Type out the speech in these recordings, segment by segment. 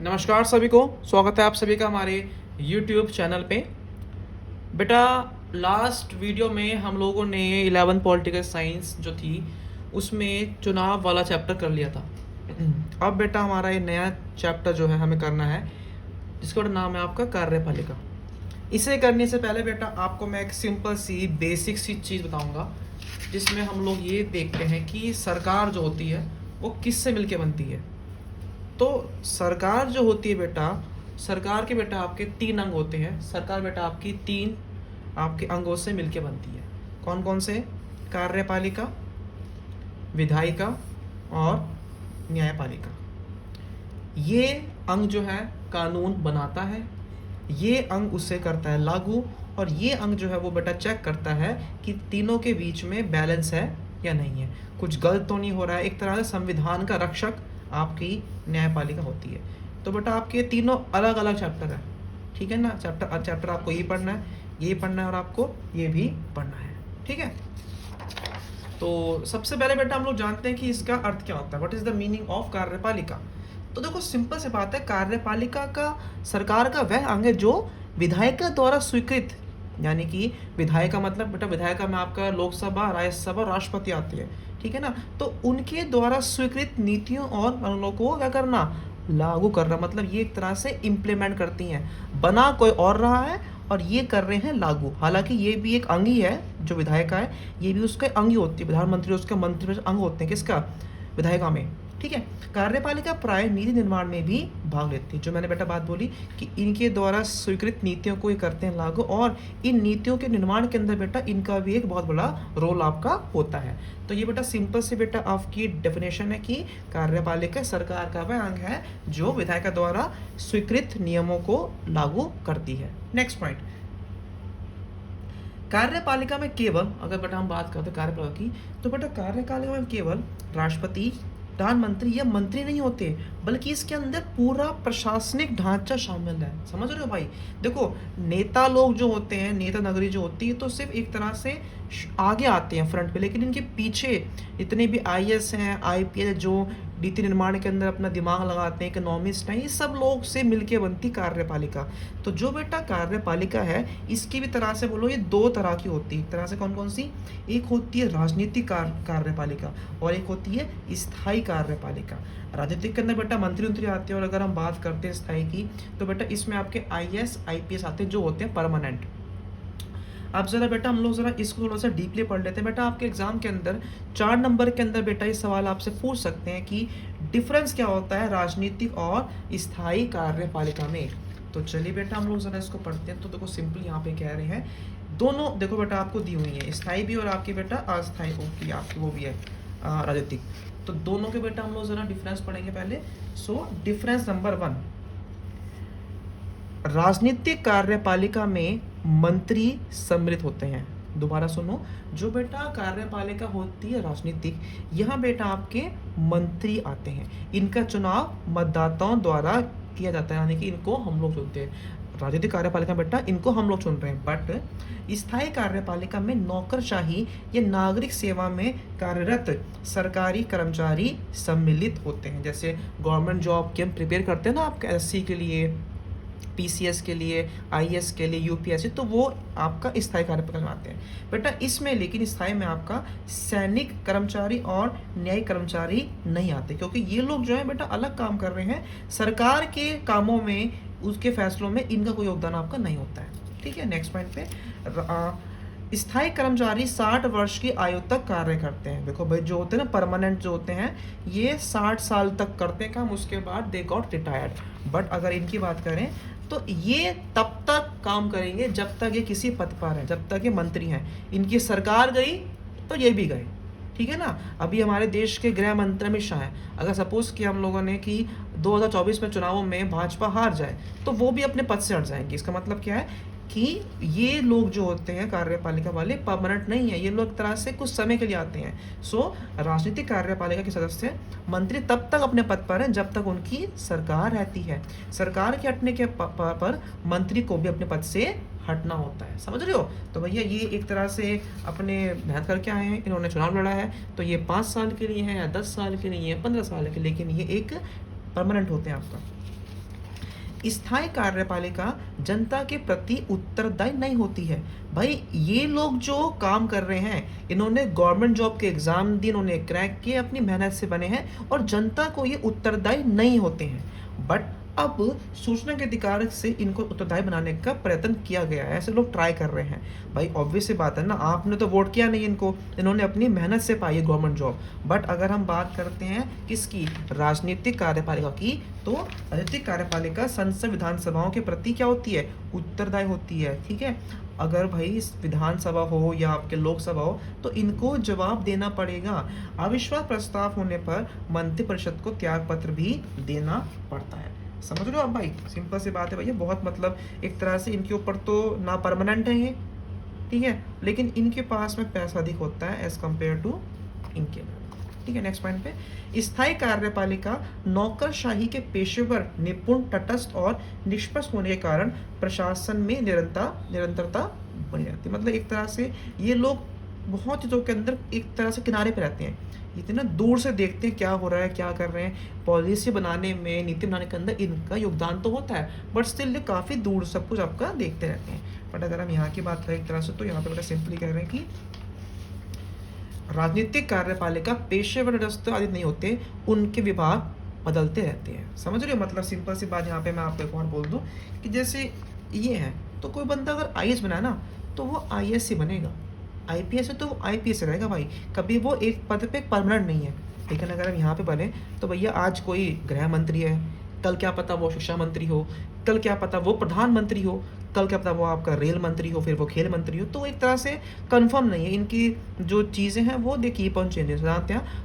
नमस्कार सभी को, स्वागत है आप सभी का हमारे YouTube चैनल पे। बेटा, लास्ट वीडियो में हम लोगों ने 11 पॉलिटिकल साइंस जो थी उसमें चुनाव वाला चैप्टर कर लिया था। अब बेटा हमारा ये नया चैप्टर जो है हमें करना है, जिसका नाम है आपका कार्यपालिका। इसे करने से पहले बेटा आपको मैं एक सिंपल सी बेसिक सी चीज़ बताऊंगा, जिसमें हम लोग ये देखते हैं कि सरकार जो होती है वो किससे मिलके बनती है। तो सरकार जो होती है बेटा, सरकार के बेटा आपके 3 अंग होते हैं। सरकार बेटा आपकी 3 आपके अंगों से मिलके बनती है। कौन कौन से? कार्यपालिका, विधायिका और न्यायपालिका। ये अंग जो है कानून बनाता है, ये अंग उससे करता है लागू, और ये अंग जो है वो बेटा चेक करता है कि तीनों के बीच में बैलेंस है या नहीं है, कुछ गलत तो नहीं हो रहा है। एक तरह से संविधान का रक्षक आपकी न्यायपालिका होती है। तो बेटा आपके तीनों अलग अलग चैप्टर है, ठीक है ना। चैप्टर आपको ये पढ़ना है, ये पढ़ना है और आपको ये भी पढ़ना है, ठीक है। तो सबसे पहले बेटा हम लोग जानते हैं कि इसका अर्थ क्या होता है। What is the meaning of कार्यपालिका? तो देखो सिंपल सी बात है, कार्यपालिका का सरकार का वह अंग है जो विधायिका द्वारा स्वीकृत, यानी कि विधायिका मतलब बेटा विधायिका में आपका लोकसभा, राज्यसभा, राष्ट्रपति आती है, ठीक है ना। तो उनके द्वारा स्वीकृत नीतियों और कानूनों को क्या करना, लागू करना। मतलब ये एक तरह से इम्प्लीमेंट करती हैं। बना कोई और रहा है और ये कर रहे हैं लागू। हालांकि ये भी एक अंग ही है, जो विधायिका है ये भी उसके अंग ही होती है। प्रधानमंत्री उसके मंत्री अंग होते हैं किसका, विधायिका में, ठीक है। कार्यपालिका प्राय नीति निर्माण में भी भाग लेती है। जो मैंने बेटा बात बोली कि इनके द्वारा स्वीकृत नीतियों को ये करते हैं लागू, और इन नीतियों के निर्माण के अंदर बेटा इनका भी एक बहुत बड़ा रोल आपका होता है। तो ये बेटा सिंपल से बेटा आपकी डेफिनेशन है कि कार्यपालिका सरकार का वह अंग है जो विधायिका द्वारा स्वीकृत नियमों को लागू करती है। नेक्स्ट पॉइंट, कार्यपालिका में केवल, अगर बेटा हम बात करते हैं कार्यपालिका की, तो बेटा कार्यपालिका में केवल राष्ट्रपति, प्रधानमंत्री या मंत्री नहीं होते, बल्कि इसके अंदर पूरा प्रशासनिक ढांचा शामिल है। समझ रहे हो भाई? देखो नेता लोग जो होते हैं, नेता नगरी जो होती है, तो सिर्फ एक तरह से आगे आते हैं फ्रंट पे, लेकिन इनके पीछे इतने भी आईएएस हैं, आईपीएस जो नीति निर्माण के अंदर अपना दिमाग लगाते हैं, इकोनॉमिस्ट हैं, ये सब लोग से मिलके बनती कार्यपालिका। तो जो बेटा कार्यपालिका है इसकी भी तरह से बोलो ये 2 तरह की होती है। एक तरह से कौन कौन सी? एक होती है राजनीतिक कार्यपालिका और एक होती है स्थायी कार्यपालिका। राजनीतिक के अंदर बेटा मंत्री आते हैं, और अगर हम बात करते हैं स्थायी की, तो बेटा इसमें आपके आईएएस आईपीएस आते हैं जो होते हैं परमानेंट। अब जरा बेटा हम लोग जरा इसको थोड़ा सा डीपली पढ़ लेते हैं। बेटा आपके एग्जाम के अंदर 4 नंबर के अंदर बेटा ये सवाल आपसे पूछ सकते हैं कि डिफरेंस क्या होता है राजनीतिक और स्थायी कार्यपालिका में। तो चलिए बेटा हम लोग जरा इसको पढ़ते हैं। तो देखो सिंपल यहाँ पे कह रहे हैं, दोनों देखो बेटा आपको दी हुई है, स्थायी भी और आपकी बेटा अस्थायी की आपकी वो भी है राजनीतिक। तो दोनों के बेटा हम लोग जरा डिफरेंस पढ़ेंगे पहले। सो डिफरेंस नंबर 1, राजनीतिक कार्यपालिका में मंत्री सम्मिलित होते हैं। दोबारा सुनो, जो बेटा कार्यपालिका होती है राजनीतिक, यहाँ बेटा आपके मंत्री आते हैं, इनका चुनाव मतदाताओं द्वारा किया जाता है, यानी कि इनको हम लोग चुनते हैं। राजनीतिक कार्यपालिका बेटा इनको हम लोग चुन रहे हैं। बट स्थायी कार्यपालिका में नौकरशाही या नागरिक सेवा में कार्यरत सरकारी कर्मचारी सम्मिलित होते हैं। जैसे गवर्नमेंट जॉब के हम प्रिपेयर करते हैं ना, आपके एससी के लिए, पीसीएस के लिए, आईएएस के लिए, यूपीएससी, तो वो आपका स्थायी कार्यपालिका में आते हैं बेटा। इसमें लेकिन स्थायी में आपका सैनिक कर्मचारी और न्यायिक कर्मचारी नहीं आते, क्योंकि ये लोग जो है बेटा अलग काम कर रहे हैं, सरकार के कामों में, उसके फैसलों में इनका कोई योगदान आपका नहीं होता है, ठीक है। नेक्स्ट पॉइंट पे, स्थायी कर्मचारी 60 वर्ष की आयु तक कार्य करते हैं। देखो भाई जो होते हैं ना परमानेंट जो होते हैं, ये 60 साल तक करते हैं काम, उसके बाद दे गॉट रिटायर्ड। बट अगर इनकी बात करें तो ये तब तक काम करेंगे जब तक ये किसी पद पर है, जब तक ये मंत्री हैं। इनकी सरकार गई तो ये भी गए, ठीक है ना। अभी हमारे देश के गृह मंत्री अमित शाह हैं, अगर सपोज कि हम लोगों ने कि 2024 में चुनावों में भाजपा हार जाए तो वो भी अपने पद से हट जाएंगे। इसका मतलब क्या है कि ये लोग जो होते हैं कार्यपालिका वाले परमानेंट नहीं है, ये लोग तरह से कुछ समय के लिए आते हैं। सो राजनीतिक कार्यपालिका के सदस्य मंत्री तब तक अपने पद पर हैं जब तक उनकी सरकार रहती है। सरकार के हटने के पर मंत्री को भी अपने पद से हटना होता है। समझ रहे हो? तो भैया ये एक तरह से अपने मेहनत करके आए हैं, इन्होंने चुनाव लड़ा है, तो ये 5 साल के लिए है या 10 साल के लिए है, 15 साल के, लेकिन ये एक परमानेंट होते हैं आपका। स्थायी कार्यपालिका जनता के प्रति उत्तरदायी नहीं होती है। भाई ये लोग जो काम कर रहे हैं, इन्होंने गवर्नमेंट जॉब के एग्जाम दिए, इन्होंने क्रैक किए, अपनी मेहनत से बने हैं और जनता को ये उत्तरदायी नहीं होते हैं। बट अब सूचना के अधिकार से इनको उत्तरदायी बनाने का प्रयत्न किया गया है, ऐसे लोग ट्राई कर रहे हैं। भाई ऑब्वियस सी बात है ना, आपने तो वोट किया नहीं इनको, इन्होंने अपनी मेहनत से पाई है गवर्नमेंट जॉब। बट अगर हम बात करते हैं किसकी, राजनीतिक कार्यपालिका की, तो राजनीतिक कार्यपालिका संसद विधानसभाओं के प्रति क्या होती है, उत्तरदायी होती है। ठीक है, अगर भाई विधानसभा हो या आपके लोकसभा हो तो इनको जवाब देना पड़ेगा। अविश्वास प्रस्ताव होने पर मंत्रिपरिषद को त्याग पत्र भी देना पड़ता है। समझ रहे हो आप भाई, सिंपल सी बात है भैया, बहुत मतलब एक तरह से इनके ऊपर तो ना परमानेंट है ये, ठीक है, लेकिन इनके पास में पैसा अधिक होता है एज कम्पेयर टू इनके। ठीक है, नेक्स्ट पॉइंट पे, स्थायी कार्यपालिका नौकरशाही के पेशेवर, निपुण, तटस्थ और निष्पक्ष होने के कारण प्रशासन में निरंतरता बनी रहती है। मतलब एक तरह से ये लोग बहुत चीज़ों के अंदर एक तरह से किनारे पे रहते हैं, इतना दूर से देखते हैं क्या हो रहा है, क्या कर रहे हैं, पॉलिसी बनाने में, नीति बनाने के अंदर इनका योगदान तो होता है, बट स्टिल ये काफ़ी दूर सब कुछ आपका देखते रहते हैं। बट अगर हम यहाँ की बात करें एक तरह से, तो यहाँ पे बड़ा सिंपली कह रहे हैं कि राजनीतिक कार्यपालिका पेशेवर तटस्थ आदि नहीं होते, उनके विभाग बदलते रहते हैं। समझ रहे हो, मतलब सिंपल सी बात यहाँ पे मैं आपको एक और बोल दूँ कि जैसे ये है, तो कोई बंदा अगर आईएएस बना ना तो वो आईएएस ही बनेगा, आईपीएस है तो वो आईपीएस रहेगा भाई, कभी वो एक पद पे परमानेंट नहीं है। लेकिन अगर हम यहाँ पे बने तो भैया आज कोई गृह मंत्री है, कल क्या पता वो शिक्षा मंत्री हो, कल क्या पता वो प्रधानमंत्री हो, कल क्या पता वो आपका रेल मंत्री हो, फिर वो खेल मंत्री हो। तो एक तरह से कंफर्म नहीं है, इनकी जो चीज़ें हैं वो दे कीप ऑन चेंजेस।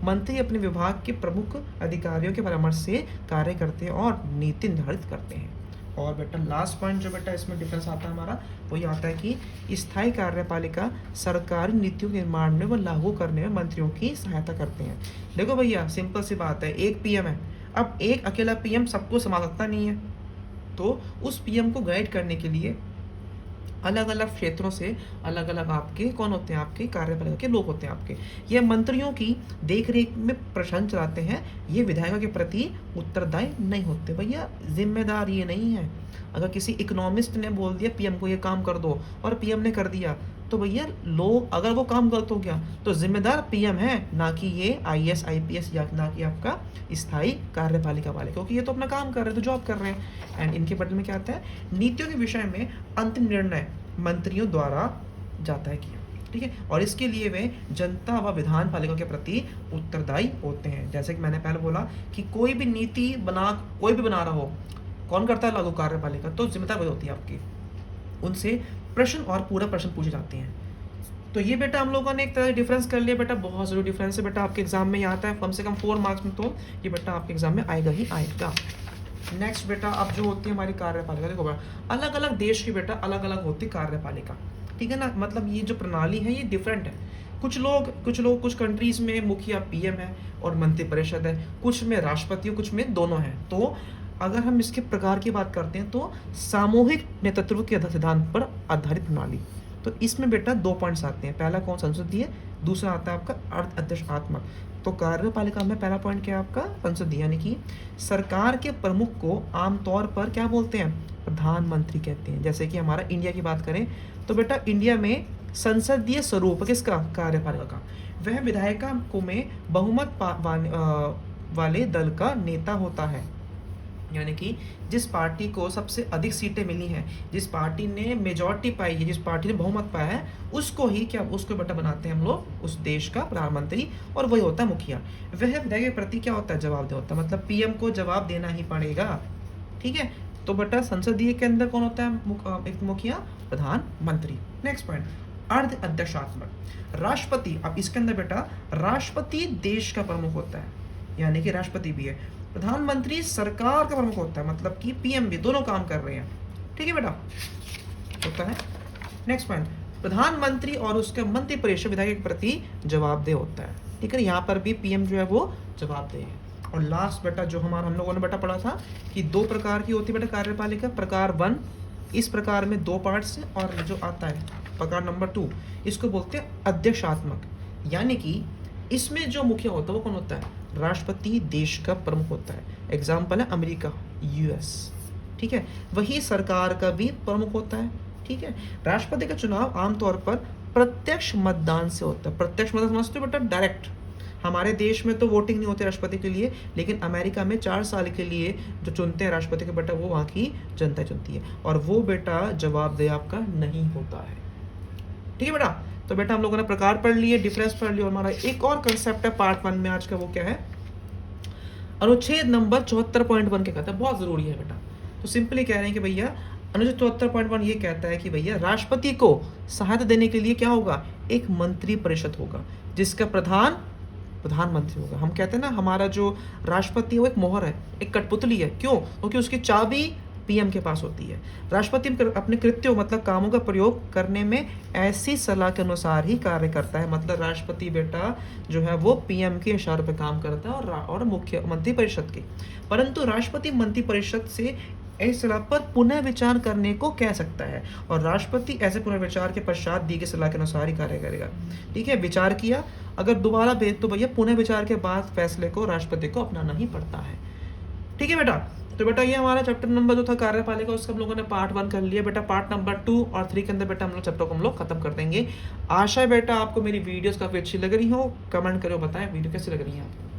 मंत्री अपने विभाग के प्रमुख अधिकारियों के परामर्श से कार्य करते हैं और नीति निर्धारित करते हैं। और बेटा लास्ट पॉइंट जो बेटा इसमें डिफरेंस आता है हमारा, वो ये आता है कि स्थायी कार्यपालिका सरकारी नीतियों के निर्माण में व लागू करने में मंत्रियों की सहायता करते हैं। देखो भैया सिंपल सी बात है, एक पीएम है, अब एक अकेला पीएम सबको संभाल सकता नहीं है, तो उस पीएम को गाइड करने के लिए अलग अलग क्षेत्रों से अलग अलग आपके कौन होते हैं, आपके कार्यपालिका के लोग होते हैं आपके, ये मंत्रियों की देखरेख में प्रशासन चलाते हैं, ये विधायकों के प्रति उत्तरदायी नहीं होते। भैया जिम्मेदार ये नहीं है, अगर किसी इकोनॉमिस्ट ने बोल दिया पीएम को ये काम कर दो और पीएम ने कर दिया, तो भैया लोग अगर वो काम गलत हो गया तो जिम्मेदार पीएम है, ना कि ये आईएएस आईपीएस या ना कि आपका स्थायी कार्यपालिका वाले, क्योंकि ये तो अपना काम कर रहे हैं, तो जॉब कर रहे हैं। एंड इनके बदले में क्या आता है, नीतियों के विषय में अंतिम निर्णय मंत्रियों द्वारा जाता है किया। ठीक है, और इसके लिए वे जनता व विधान पालिका के प्रति उत्तरदायी होते हैं। जैसे कि मैंने पहले बोला कि कोई भी नीति कोई भी बना रहा हो, कौन करता है, लागू कार्यपालिका, तो जिम्मेदार वही होती है आपकी, उनसे प्रश्न और पूरा प्रश्न पूछे जाते हैं। तो ये बेटा हम लोगों ने एक तरह से डिफरेंस कर लिया बेटा, बहुत जरूरी डिफरेंस है बेटा, आपके एग्जाम में यहाँ आता है कम से कम 4 मार्क्स में, तो ये बेटा आपके एग्जाम में आएगा ही आएगा। नेक्स्ट बेटा अब जो होती है हमारी कार्यपालिका, देखो बेटा अलग अलग देश की बेटा अलग अलग होती कार्यपालिका, ठीक है ना, मतलब ये जो प्रणाली है ये डिफरेंट है। कुछ कंट्रीज में मुखिया पीएम है और मंत्रिपरिषद है, कुछ में राष्ट्रपति, कुछ में दोनों है। तो अगर हम इसके प्रकार की बात करते हैं तो सामूहिक नेतृत्व के सिद्धांत पर आधारित प्रणाली, तो इसमें बेटा 2 पॉइंट्स आते हैं, पहला कौन, संसदीय, दूसरा आता है आपका अर्ध अध्यक्षात्मक। तो कार्यपालिका में पहला पॉइंट क्या है आपका, संसदीय, यानी कि सरकार के प्रमुख को आमतौर पर क्या बोलते हैं, प्रधानमंत्री कहते हैं। जैसे कि हमारा इंडिया की बात करें तो बेटा इंडिया में संसदीय स्वरूप किसका, कार्यपालिका का, वह विधायकों में बहुमत वाले दल का नेता होता है, यानी कि जिस पार्टी को सबसे अधिक सीटें मिली हैं, जिस पार्टी ने मेजॉरिटी पाई है, जिस पार्टी ने बहुमत पाया है, उसको ही क्या, उसको बेटा बनाते हैं हम लोग उस देश का प्रधानमंत्री, और वही होता है मुखिया। वह विधायक के प्रति क्या होता है, जवाबदेह होता है, मतलब पीएम को जवाब देना ही पड़ेगा। ठीक है, तो बेटा संसदीय के अंदर कौन होता है, एक मुखिया, प्रधानमंत्री। नेक्स्ट पॉइंट, अर्ध अध्यक्षात्मक, राष्ट्रपति। अब इसके अंदर बेटा राष्ट्रपति देश का प्रमुख होता है, यानी कि राष्ट्रपति भी है, प्रधानमंत्री सरकार का प्रमुख होता है, मतलब कि पीएम भी, दोनों काम कर रहे हैं। ठीक है बेटा, होता है। नेक्स्ट पॉइंट, प्रधानमंत्री और उसके मंत्रिपरिषद विधायक के प्रति जवाबदेह होता है। ठीक है, यहाँ पर भी पीएम जो है वो जवाबदेह है। और लास्ट बेटा जो हम लोगों ने बेटा पढ़ा था कि 2 प्रकार की होती है बेटा कार्यपालिका, प्रकार 1, इस प्रकार में 2 पार्ट्स हैं, और जो आता है प्रकार नंबर 2, इसको बोलते हैं अध्यक्षात्मक, यानी कि इसमें जो मुखिया होता है वो कौन होता है, राष्ट्रपति देश का प्रमुख होता है। एग्जाम्पल है अमेरिका, यूएस। ठीक है, वही सरकार का भी प्रमुख होता है। ठीक है, राष्ट्रपति का चुनाव आमतौर पर प्रत्यक्ष मतदान से होता है। प्रत्यक्ष मतदान समझते हो बेटा, डायरेक्ट। हमारे देश में तो वोटिंग नहीं होती राष्ट्रपति के लिए, लेकिन अमेरिका में 4 साल के लिए जो चुनते हैं राष्ट्रपति के बेटा, वो वहाँ की जनता चुनती है, और वो बेटा जवाबदेह आपका नहीं होता है। ठीक है बेटा, तो बेटा हम लोगों ने प्रकार पढ़ लिए, डिफरेंस पढ़ लिया, और हमारा एक और कंसेप्ट है पार्ट 1 में आज का, वो क्या है, अनुच्छेद नंबर 74.1 क्या कहता है, बहुत जरूरी है बेटा। तो सिंपली कह रहे हैं कि भैया अनुच्छेद 74.1 ये कहता है कि भैया राष्ट्रपति को सहायता देने के लिए क्या होगा, एक मंत्री परिषद होगा, जिसका प्रधानमंत्री होगा। हम कहते हैं ना, हमारा जो राष्ट्रपति है वो एक मोहर है, एक कठपुतली है। क्यों? क्योंकि उसकी चाबी पीएम के पास होती है। राष्ट्रपति अपने कृत्यों मतलब कामों का प्रयोग करने में ऐसी सलाह के अनुसार ही कार्य करता है। मतलब राष्ट्रपति बेटा जो है वो पीएम के इशारे पर काम करता है, और मुख्यमंत्री परिषद के। परंतु राष्ट्रपति मंत्री परिषद से इस सलाह पर पुनः विचार करने को कह सकता है, और राष्ट्रपति ऐसे पुनर्विचार के पश्चात दी गई सलाह के अनुसार ही कार्य करेगा। ठीक है, विचार किया, अगर दोबारा भेज तो भैया पुनः विचार के बाद फैसले को राष्ट्रपति को अपनाना ही पड़ता है। ठीक है बेटा, तो बेटा ये हमारा चैप्टर नंबर जो था कार्यपालिका, उसका हम लोगों ने पार्ट 1 कर लिया बेटा। पार्ट नंबर 2 और 3 के अंदर बेटा हम लोग चैप्टर को हम लोग खत्म कर देंगे। आशा है बेटा आपको मेरी वीडियोस काफ़ी अच्छी लग रही हो। कमेंट करो, बताएं वीडियो कैसी लग रही है आपको।